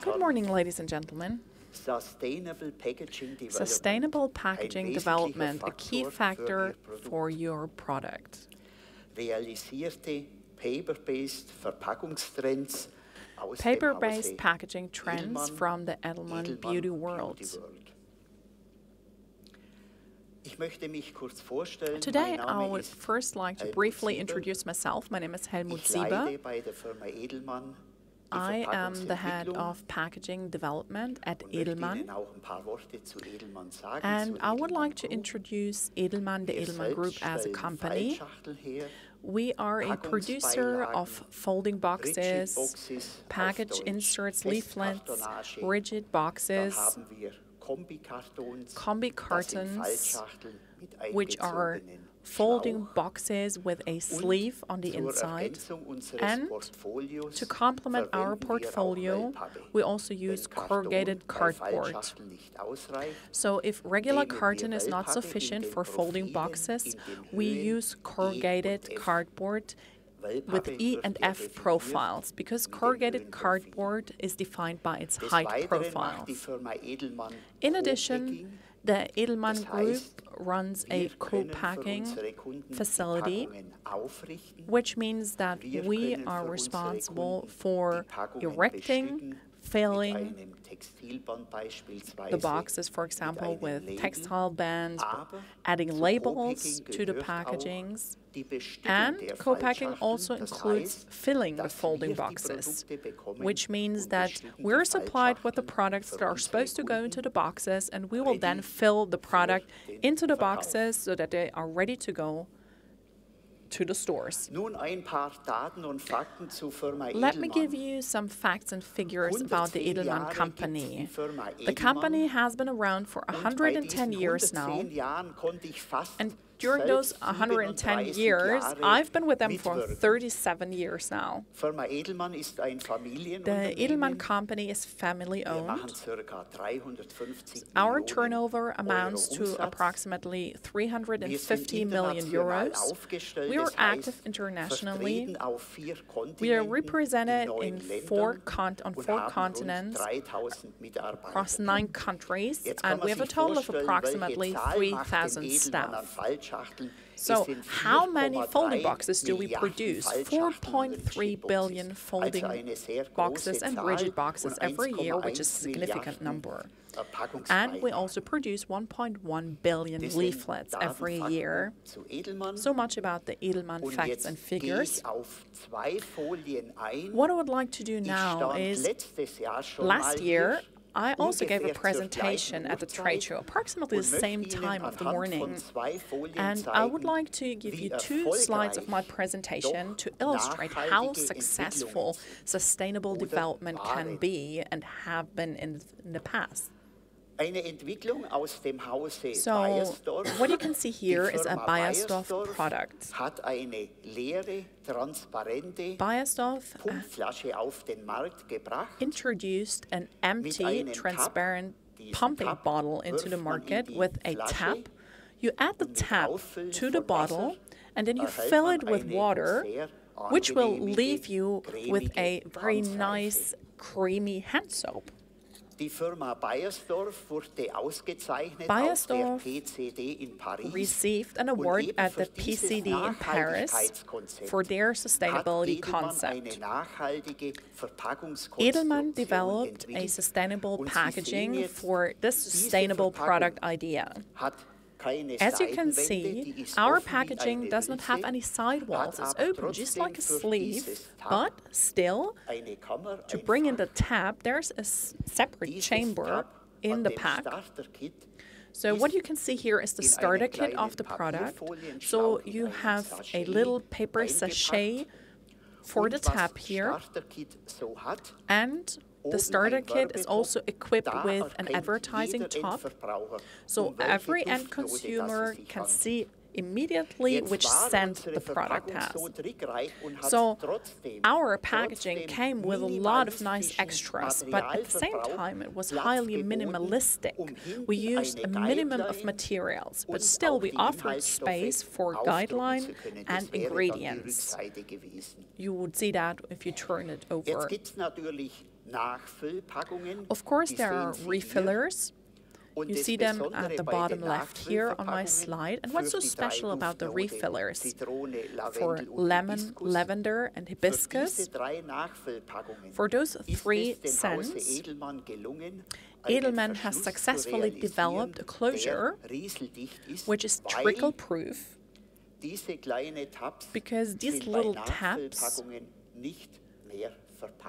Good morning, ladies and gentlemen. Sustainable packaging development, a key factor for your product. Paper-based packaging trends from the Edelmann Beauty World. Today, I would first like to briefly introduce myself. My name is Helmut Sieber. I am the head of packaging development at Edelmann, and I would like to introduce Edelmann, the Edelmann Group as a company. We are a producer of folding boxes, package inserts, leaflets, rigid boxes, combi cartons, which are folding boxes with a sleeve on the inside. And to complement our portfolio, we also use corrugated cardboard. So if regular carton is not sufficient for folding boxes, we use corrugated cardboard with E and F profiles, because corrugated cardboard is defined by its height profiles. In addition, the Edelmann Group runs a co-packing facility, which means that we are responsible for erecting, filling the boxes, for example, with textile bands, adding labels to the packagings. And co-packing also includes filling the folding boxes, which means that we're supplied with the products that are supposed to go into the boxes, and we will then fill the product into the boxes so that they are ready to go to the stores. Let me give you some facts and figures about the Edelmann company. The company has been around for 110 years now, and during those 110 years, I've been with them for 37 years now. The Edelmann company is family-owned. Our turnover amounts to approximately 350 million euros. We are active internationally. We are represented in on four continents, across 9 countries, and we have a total of approximately 3,000 staff. So how many folding boxes do we produce? 4.3 billion folding boxes and rigid boxes every year, which is a significant number. And we also produce 1.1 billion leaflets every year. So much about the Edelmann facts and figures. What I would like to do now is, last year, I also gave a presentation at the trade show, approximately the same time of the morning. And I would like to give you 2 slides of my presentation to illustrate how successful sustainable development can be and have been in the past. So, what you can see here is a Beiersdorf product. Beiersdorf introduced an empty, transparent pumping bottle into the market with a tap. You add the tap to the bottle, and then you fill it with water, which will leave you with a very nice, creamy hand soap. Beiersdorf received an award at the PCD in Paris for their sustainability concept. Edelmann developed a sustainable packaging for this sustainable product idea. As you can see, our packaging does not have any sidewalls. It's open, just like a sleeve, but still, to bring in the tap, there's a separate chamber in the pack. So what you can see here is the starter kit of the product. So you have a little paper sachet for the tap here, and the starter kit is also equipped with an advertising top, so every end consumer can see immediately which scent the product has. So our packaging came with a lot of nice extras, but at the same time it was highly minimalistic. We used a minimum of materials, but still we offered space for guideline and ingredients. You would see that if you turn it over. Of course, there are refillers. You see them at the bottom left here on my slide. And what's so special about the refillers? For lemon, lavender, and hibiscus, for those 3 scents, Edelmann has successfully developed a closure which is trickle-proof, because these little tabs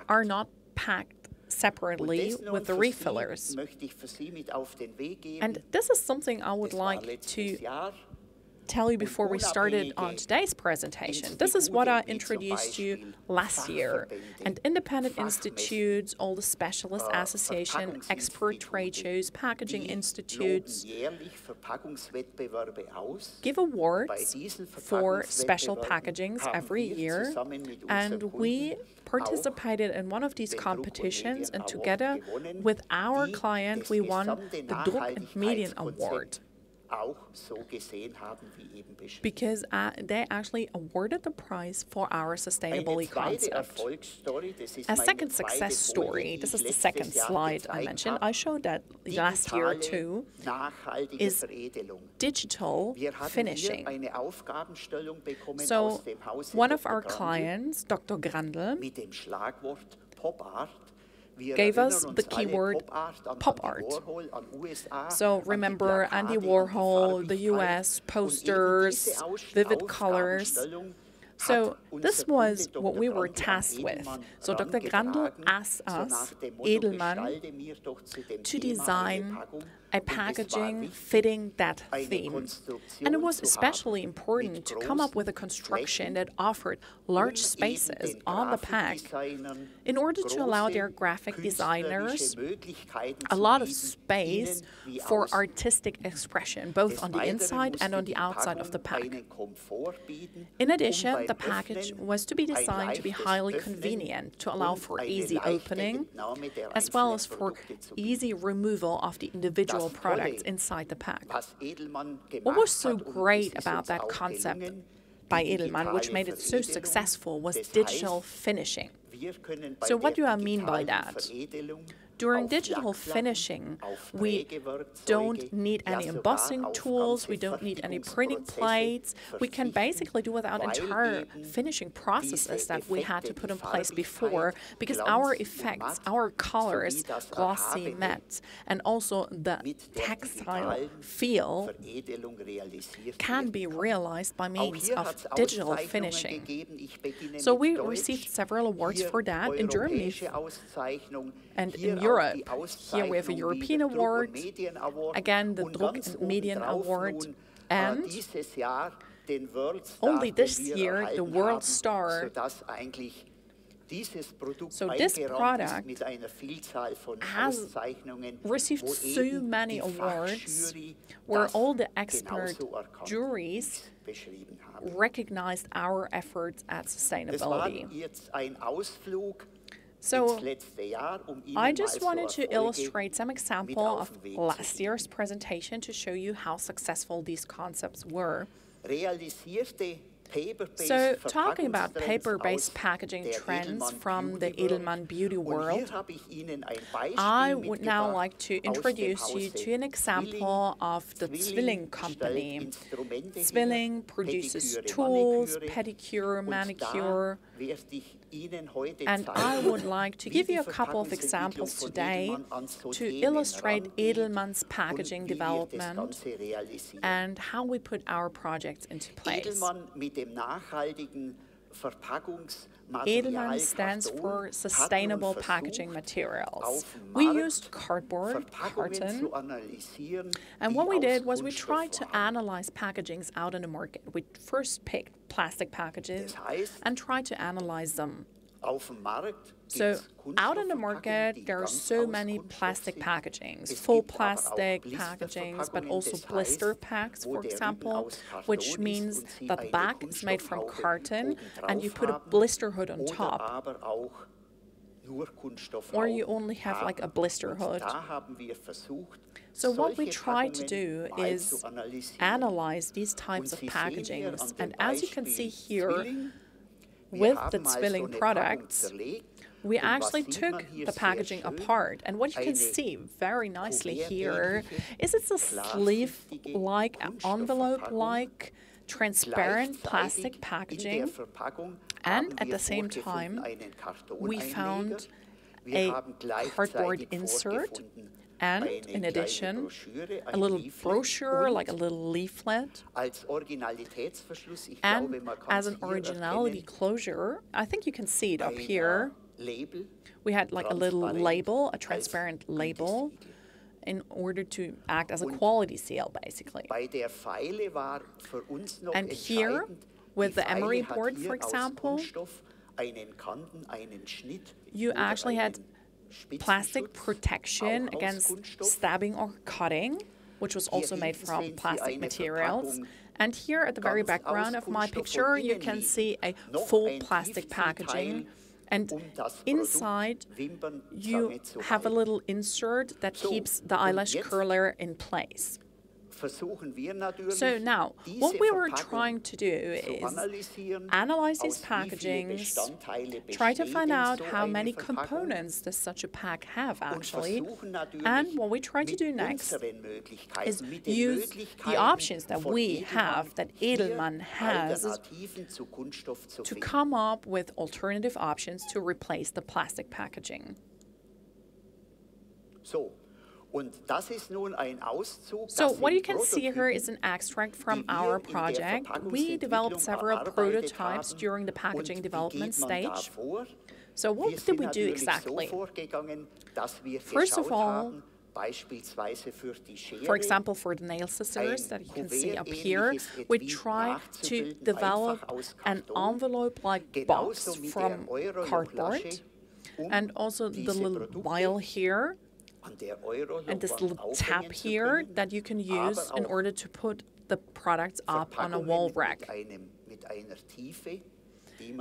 are not packed separately with the refillers. And this is something I would like to tell you before we started on today's presentation. This is what I introduced you last year. And independent institutes, all the specialist association, expert trade shows, packaging institutes give awards for special packagings every year. And we participated in one of these competitions, and together with our client we won the Druck and Medien Award. Because they actually awarded the prize for our sustainability concept. A second success story, this is the second slide I mentioned, I showed that last year too, is digital finishing. So one of our clients, Dr. Grandl, gave us the keyword pop art. So remember Andy Warhol, the US, posters, vivid colors. So this was what we were tasked with. So Dr. Grandl asked us, Edelmann, to design a packaging fitting that theme. And it was especially important to come up with a construction that offered large spaces on the pack in order to allow their graphic designers a lot of space for artistic expression, both on the inside and on the outside of the pack. In addition, the package was to be designed to be highly convenient, to allow for easy opening, as well as for easy removal of the individual products inside the pack. What was so great about that concept by Edelmann, which made it so successful, was digital finishing. So what do I mean by that? During digital finishing, we don't need any embossing tools, we don't need any printing plates. We can basically do without entire finishing processes that we had to put in place before, because our effects, our colors, glossy matte, and also the textile feel can be realized by means of digital finishing. So we received several awards for that in Germany and in Europe. Here we have a European award, again the Druck and Medien Award, and only this year the World Star. So this product has received so many awards where all the expert juries recognized our efforts at sustainability. So I just wanted to illustrate some example of last year's presentation to show you how successful these concepts were. So talking about paper-based packaging trends from the Edelmann Beauty World, I would now like to introduce you to an example of the Zwilling company. Zwilling produces tools, pedicure, manicure, and I would like to give you a couple of examples today to illustrate Edelmann's packaging development and how we put our projects into place. Edelmann stands for sustainable packaging materials. We used cardboard, carton, and what we did was we tried to analyze packagings out in the market. We first picked plastic packages and tried to analyze them. So out in the market, there are so many plastic packagings, full plastic packagings, but also blister packs, for example, which means that the back is made from carton and you put a blister hood on top. Or you only have like a blister hood. So what we try to do is analyze these types of packagings. And as you can see here, with the Zwilling products, we actually took the packaging apart. And what you can see very nicely here is it's a sleeve-like, envelope-like, transparent plastic packaging. And at the same time, we found a cardboard insert and, in addition, a little brochure, like a little leaflet. And as an originality closure, I think you can see it up here, we had like a little label, a transparent label, in order to act as a quality seal, basically. And here, with the emery board, for example, you actually had plastic protection against stabbing or cutting, which was also made from plastic materials. And here at the very background of my picture, you can see a full plastic packaging. And inside, you have a little insert that keeps the eyelash curler in place. So now, what we were trying to do is analyze these packagings, try to find out how many components does such a pack have actually, and what we try to do next is use the options that we have, that Edelmann has, to come up with alternative options to replace the plastic packaging. So what you can see here is an extract from our project. We developed several prototypes during the packaging development stage. So what did we do exactly? First of all, for example, for the nail scissors that you can see up here, we try to develop an envelope-like box from cardboard, and also the little vial here, and this little tab here that you can use in order to put the products up on a wall rack.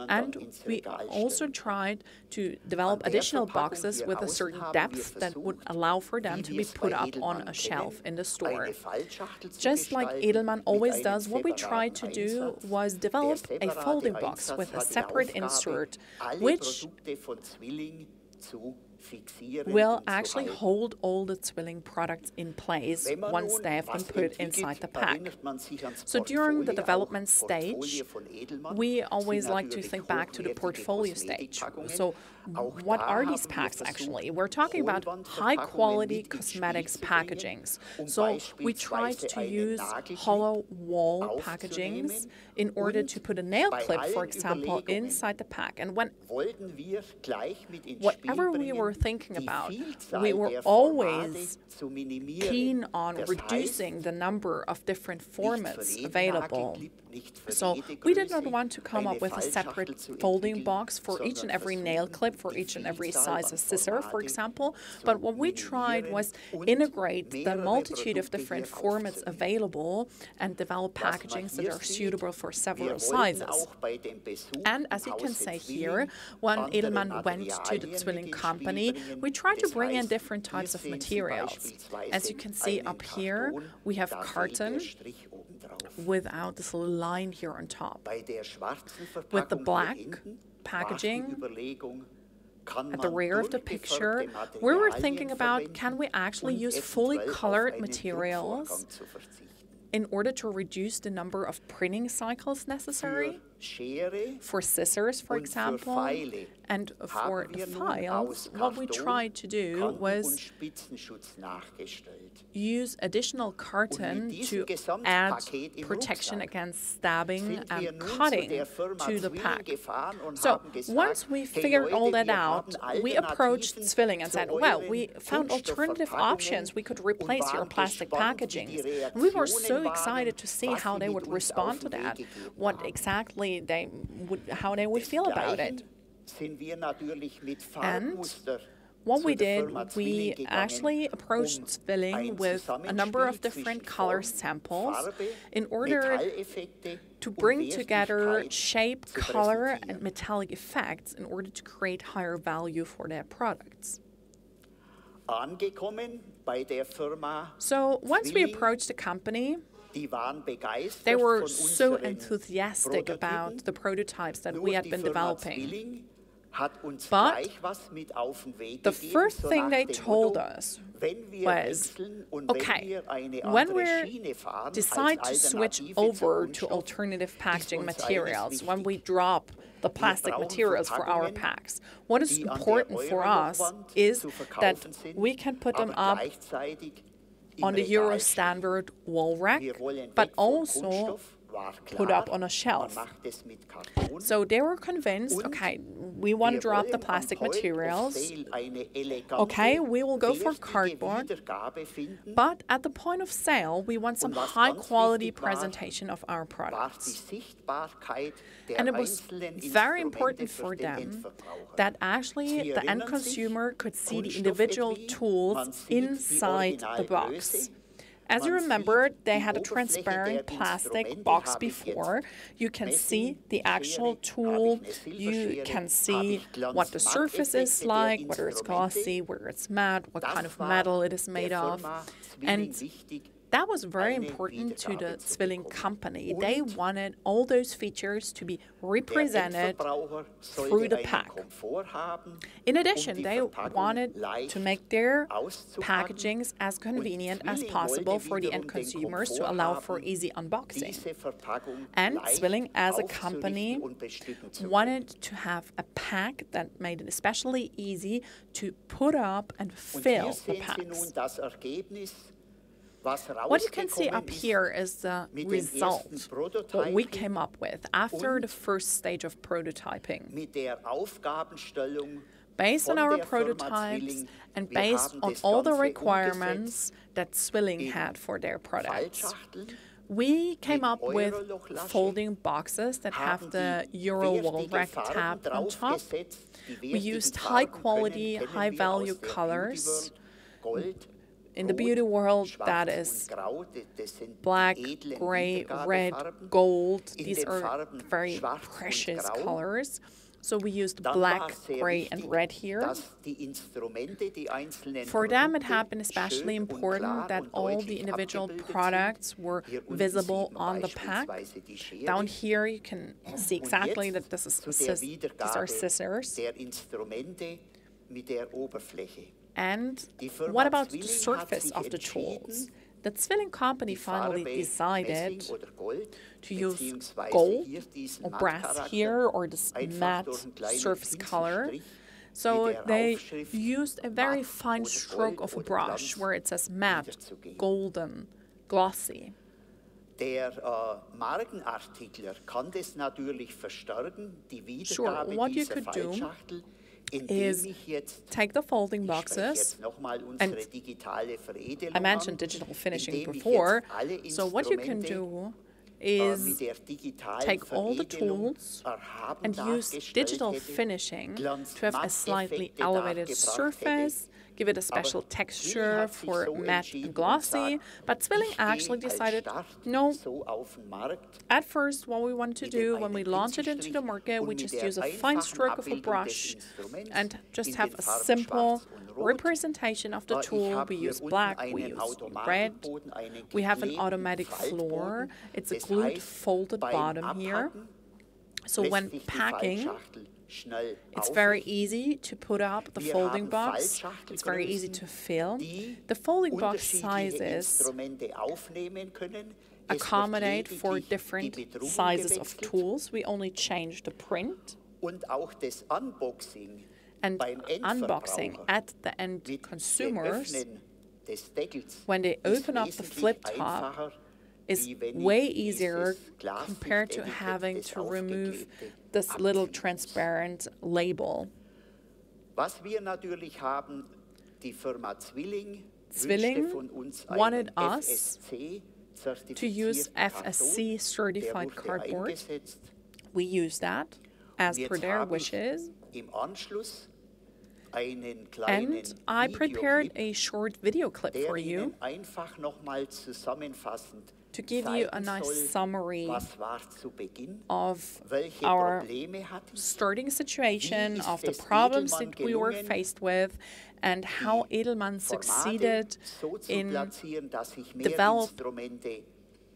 And we also tried to develop additional boxes with a certain depth that would allow for them to be put up on a shelf in the store. Just like Edelmann always does, what we tried to do was develop a folding box with a separate insert, which will actually hold all the Zwilling products in place once they have been put inside the pack. So during the development stage, we always like to think back to the portfolio stage. So what are these packs actually? We're talking about high-quality cosmetics packagings. So we tried to use hollow wall packagings in order to put a nail clip, for example, inside the pack. And whatever we were thinking about, we were always keen on reducing the number of different formats available. So we did not want to come up with a separate folding box for each and every nail clip, for each and every size of scissor, for example. But what we tried was integrate the multitude of different formats available and develop packagings that are suitable for several sizes. And as you can see here, when Edelmann went to the Zwilling company, we tried to bring in different types of materials. As you can see up here, we have carton without this little line here on top. With the black packaging at the rear of the picture, we were thinking about, can we actually use fully colored materials in order to reduce the number of printing cycles necessary? For scissors, for example, and for the files, what we tried to do was use additional carton to add protection against stabbing and cutting to the pack. So once we figured all that out, we approached Zwilling and said, well, we found alternative options. We could replace your plastic packaging. And we were so excited to see how they would respond to that, what exactly how they would feel about it. And what we did, we actually approached Zwilling with a number of different color samples in order to bring together shape, color, and metallic effects in order to create higher value for their products. So once we approached the company, they were so enthusiastic about the prototypes that we had been developing. But the first thing they told us was, okay, when we decide to switch over to alternative packaging materials, when we drop the plastic materials for our packs, what is important for us is that we can put them up on the Euro standard wall rack, but also put up on a shelf. So they were convinced, okay, we want to drop the plastic materials. Okay, we will go for cardboard. But at the point of sale, we want some high quality presentation of our products. And it was very important for them that actually the end consumer could see the individual tools inside the box. As you remember, they had a transparent plastic box before. You can see the actual tool. You can see what the surface is like, whether it's glossy, whether it's matte, what kind of metal it is made of. And that was very important to the Zwilling company. They wanted all those features to be represented through the pack. In addition, they wanted to make their packagings as convenient as possible for the end consumers to allow for easy unboxing. And Zwilling, as a company, wanted to have a pack that made it especially easy to put up and fill the packs. What you can see up here is the result, what we came up with after the first stage of prototyping. Based on our prototypes and based on all the requirements that Zwilling had for their products, we came up with folding boxes that have the Euro wall rack tab on top. We used high quality, high value colors. In the beauty world, that is black, gray, red, gold. These are very precious colors. So we used black, gray, and red here. For them, it had been especially important that all the individual products were visible on the pack. Down here, you can see exactly that these are scissors. And what about the surface of the tools? The Zwilling company finally decided to use gold or brass here, or this matte surface color. So they used a very fine stroke of a brush where it says matte, golden, glossy. Sure, what you could do is take the folding boxes, and I mentioned digital finishing before, so what you can do is take all the tools and use digital finishing to have a slightly elevated surface, give it a special texture for matte and glossy, but Zwilling actually decided, no, at first what we wanted to do when we launch it into the market, we just use a fine stroke of a brush and just have a simple representation of the tool. We use black, we use red, we have an automatic floor, it's a glued folded bottom here, so when packing, it's very easy to put up the folding box. It's very easy to fill. The folding box sizes accommodate for different sizes of tools. We only change the print. And unboxing at the end consumers, when they open up the flip top, is way easier compared to having to remove this little transparent label. Zwilling wanted us to use FSC-certified cardboard. We used that as per their wishes. And I prepared a short video clip for you to give you a nice summary of our starting situation, of the problems that we were faced with, and how Edelmann succeeded in developing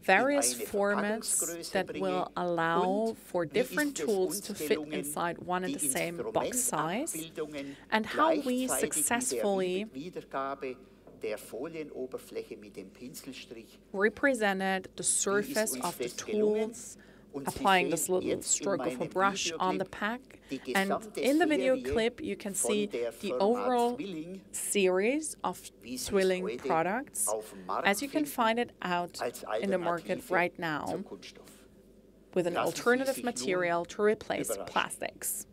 various formats that will allow for different tools to fit inside one and the same box size, and how we successfully represented the surface of the tools, applying this little stroke of a brush on the pack. And in the video clip, you can see the overall series of Zwilling products, as you can find it out in the market right now, with an alternative material to replace plastics.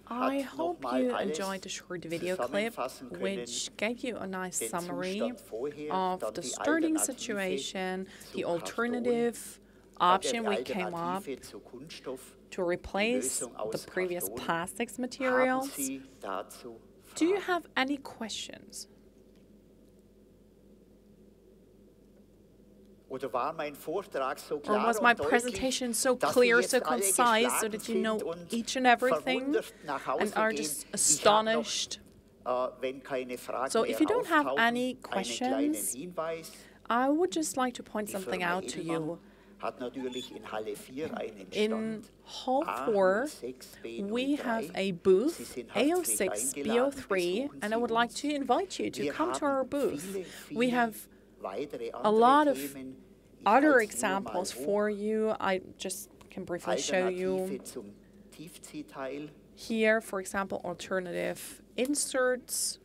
I hope you enjoyed the short video clip, which gave you a nice summary of the starting situation, the alternative option we came up to replace the previous plastics materials. Do you have any questions? Or was my presentation so clear, so concise, so that you know each and everything and are just astonished? So if you don't have any questions, I would just like to point something out to you. In Hall 4, we have a booth, AO6 BO3, and I would like to invite you to come to our booth. We have a lot of other examples for you. I just can briefly show you here, for example, alternative inserts,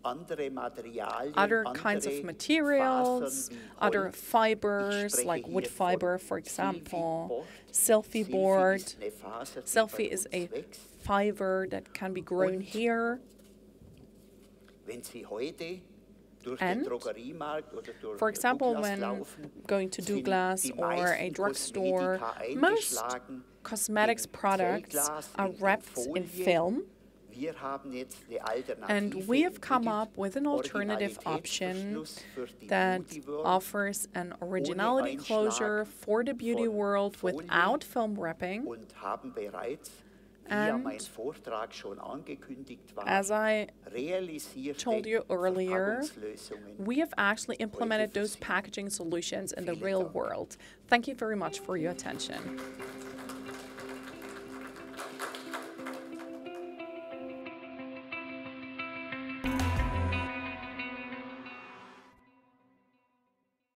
other kinds of materials, other fibers like wood fiber, for example, selfie board. Selfie is a fiber that can be grown here. And, for example, when going to Douglas or a drugstore, most cosmetics products are wrapped in film. And we have come up with an alternative option that offers an originality closure for the beauty world without film wrapping. And as I told you earlier, we have actually implemented those packaging solutions in the real world. Thank you very much for your attention.